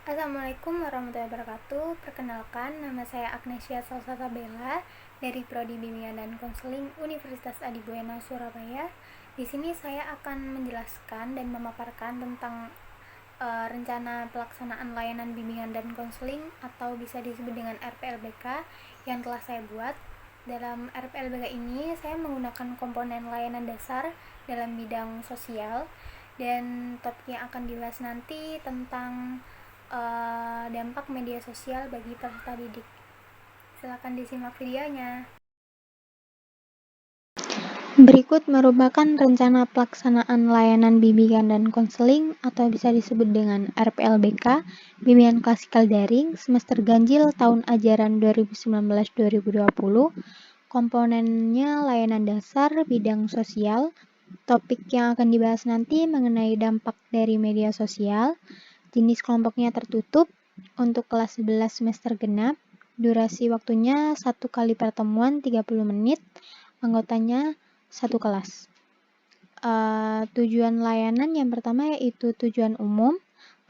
Assalamualaikum warahmatullahi wabarakatuh. Perkenalkan, nama saya Agnesia Salsabella dari Prodi Bimbingan dan Konseling Universitas Adibuena Surabaya. Di sini saya akan menjelaskan dan memaparkan tentang rencana pelaksanaan layanan bimbingan dan konseling atau bisa disebut dengan RPLBK yang telah saya buat. Dalam RPLBK ini saya menggunakan komponen layanan dasar dalam bidang sosial, dan topik yang akan dibahas nanti tentang dampak media sosial bagi peserta didik. Silakan disimak videonya. Berikut merupakan rencana pelaksanaan layanan bimbingan dan konseling atau bisa disebut dengan RPLBK, Bimbingan Klasikal Daring, semester ganjil tahun ajaran 2019-2020, komponennya layanan dasar bidang sosial. Topik yang akan dibahas nanti mengenai dampak dari media sosial, jenis kelompoknya tertutup, untuk kelas 11 semester genap, durasi waktunya 1 kali pertemuan 30 menit, anggotanya 1 kelas. Tujuan layanan yang pertama yaitu tujuan umum,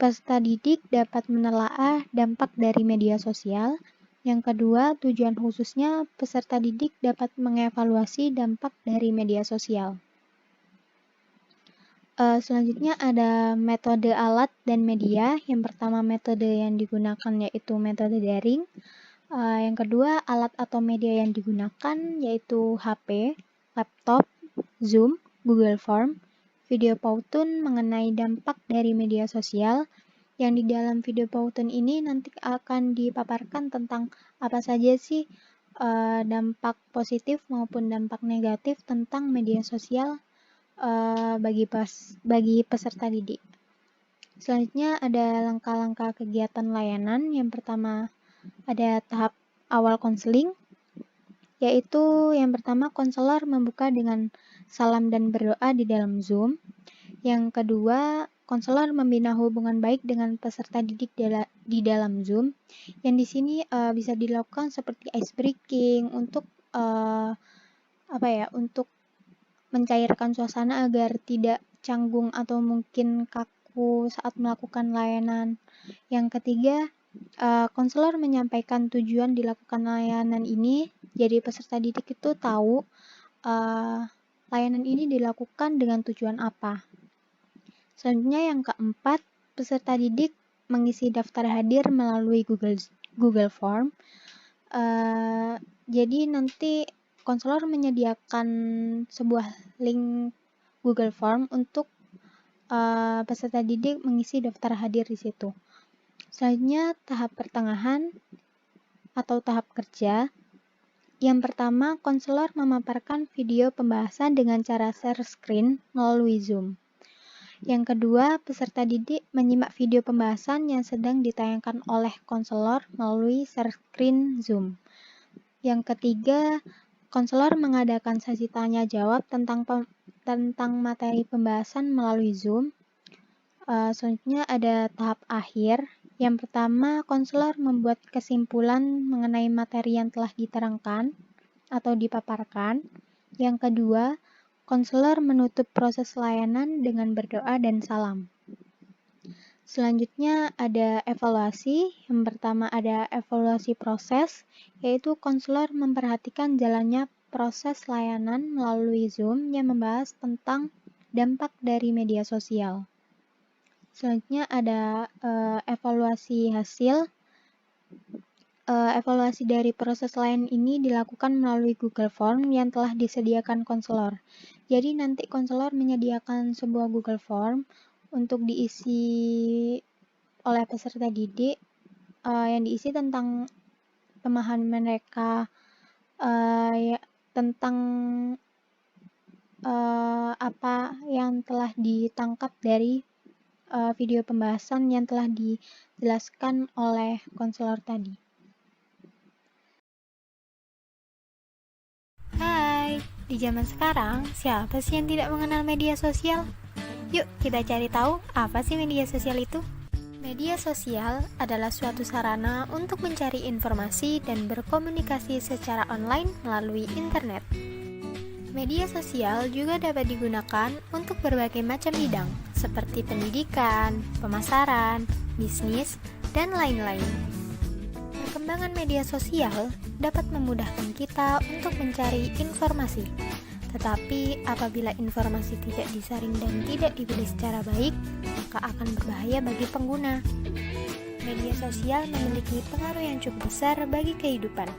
peserta didik dapat menelaah dampak dari media sosial. Yang kedua, tujuan khususnya peserta didik dapat mengevaluasi dampak dari media sosial. Selanjutnya ada metode alat dan media. Yang pertama metode yang digunakan yaitu metode daring. Yang kedua alat atau media yang digunakan yaitu HP, laptop, Zoom, Google Form, video Powtoon mengenai dampak dari media sosial. Yang di dalam video Powtoon ini nanti akan dipaparkan tentang apa saja sih dampak positif maupun dampak negatif tentang media sosial bagi peserta didik. Selanjutnya ada langkah-langkah kegiatan layanan. Yang pertama ada tahap awal konseling, yaitu yang pertama konselor membuka dengan salam dan berdoa di dalam Zoom. Yang kedua, konselor membina hubungan baik dengan peserta didik di dalam Zoom. Yang di sini bisa dilakukan seperti ice breaking untuk untuk mencairkan suasana agar tidak canggung atau mungkin kaku saat melakukan layanan. Yang ketiga, konselor menyampaikan tujuan dilakukan layanan ini, jadi peserta didik itu tahu layanan ini dilakukan dengan tujuan apa. Selanjutnya yang keempat, peserta didik mengisi daftar hadir melalui Google Form. Jadi nanti konselor menyediakan sebuah link Google Form untuk peserta didik mengisi daftar hadir di situ. Selanjutnya tahap pertengahan atau tahap kerja. Yang pertama, konselor memaparkan video pembahasan dengan cara share screen melalui Zoom. Yang kedua, peserta didik menyimak video pembahasan yang sedang ditayangkan oleh konselor melalui share screen Zoom. Yang ketiga, konselor mengadakan sesi tanya jawab tentang materi pembahasan melalui Zoom. Selanjutnya ada tahap akhir. Yang pertama, konselor membuat kesimpulan mengenai materi yang telah diterangkan atau dipaparkan. Yang kedua, konselor menutup proses layanan dengan berdoa dan salam. Selanjutnya ada evaluasi. Yang pertama ada evaluasi proses, yaitu konselor memperhatikan jalannya proses layanan melalui Zoom yang membahas tentang dampak dari media sosial. Selanjutnya ada evaluasi hasil. Evaluasi dari proses layanan ini dilakukan melalui Google Form yang telah disediakan konselor. Jadi nanti konselor menyediakan sebuah Google Form untuk diisi oleh peserta didik yang diisi tentang pemahaman mereka tentang apa yang telah ditangkap dari video pembahasan yang telah dijelaskan oleh konselor tadi. Hai, di zaman sekarang siapa sih yang tidak mengenal media sosial? Yuk kita cari tahu apa sih media sosial itu. Media sosial adalah suatu sarana untuk mencari informasi dan berkomunikasi secara online melalui internet. Media sosial juga dapat digunakan untuk berbagai macam bidang, seperti pendidikan, pemasaran, bisnis, dan lain-lain. Perkembangan media sosial dapat memudahkan kita untuk mencari informasi. Tetapi apabila informasi tidak disaring dan tidak dipilih secara baik, maka akan berbahaya bagi pengguna. Media sosial memiliki pengaruh yang cukup besar bagi kehidupan.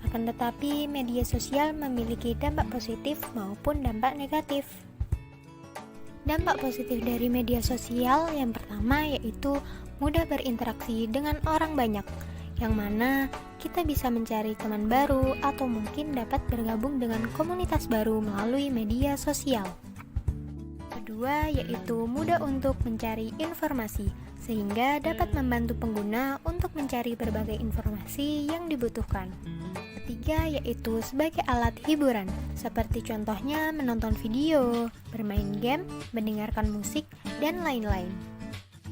Akan tetapi, media sosial memiliki dampak positif maupun dampak negatif. Dampak positif dari media sosial yang pertama yaitu mudah berinteraksi dengan orang banyak, yang mana kita bisa mencari teman baru atau mungkin dapat bergabung dengan komunitas baru melalui media sosial. Kedua, yaitu mudah untuk mencari informasi, sehingga dapat membantu pengguna untuk mencari berbagai informasi yang dibutuhkan. Ketiga, yaitu sebagai alat hiburan, seperti contohnya menonton video, bermain game, mendengarkan musik, dan lain-lain.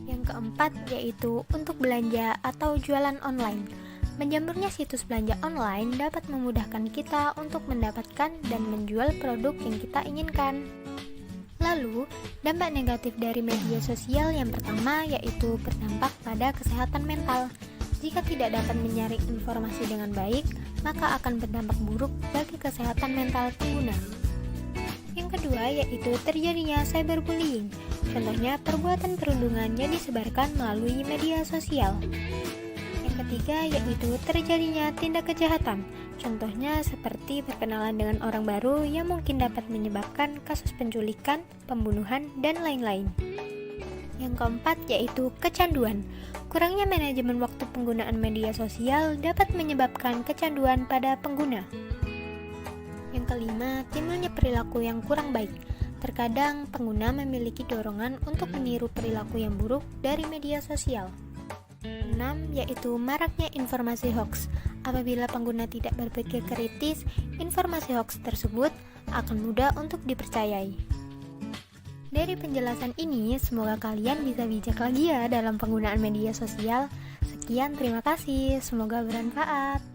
Yang keempat, yaitu untuk belanja atau jualan online. Menjamurnya situs belanja online dapat memudahkan kita untuk mendapatkan dan menjual produk yang kita inginkan. Lalu, dampak negatif dari media sosial yang pertama yaitu berdampak pada kesehatan mental. Jika tidak dapat menyaring informasi dengan baik, maka akan berdampak buruk bagi kesehatan mental pengguna. Yang kedua yaitu terjadinya cyberbullying. Contohnya perbuatan perundungan yang disebarkan melalui media sosial. Yang ketiga yaitu terjadinya tindak kejahatan. Contohnya seperti berkenalan dengan orang baru yang mungkin dapat menyebabkan kasus penculikan, pembunuhan, dan lain-lain. Yang keempat yaitu kecanduan. Kurangnya manajemen waktu penggunaan media sosial dapat menyebabkan kecanduan pada pengguna. Yang kelima, timbulnya perilaku yang kurang baik. Terkadang pengguna memiliki dorongan untuk meniru perilaku yang buruk dari media sosial. 6. Yaitu maraknya informasi hoax. Apabila pengguna tidak berpikir kritis, informasi hoax tersebut akan mudah untuk dipercayai. Dari penjelasan ini, semoga kalian bisa bijak lagi ya dalam penggunaan media sosial. Sekian, terima kasih. Semoga bermanfaat.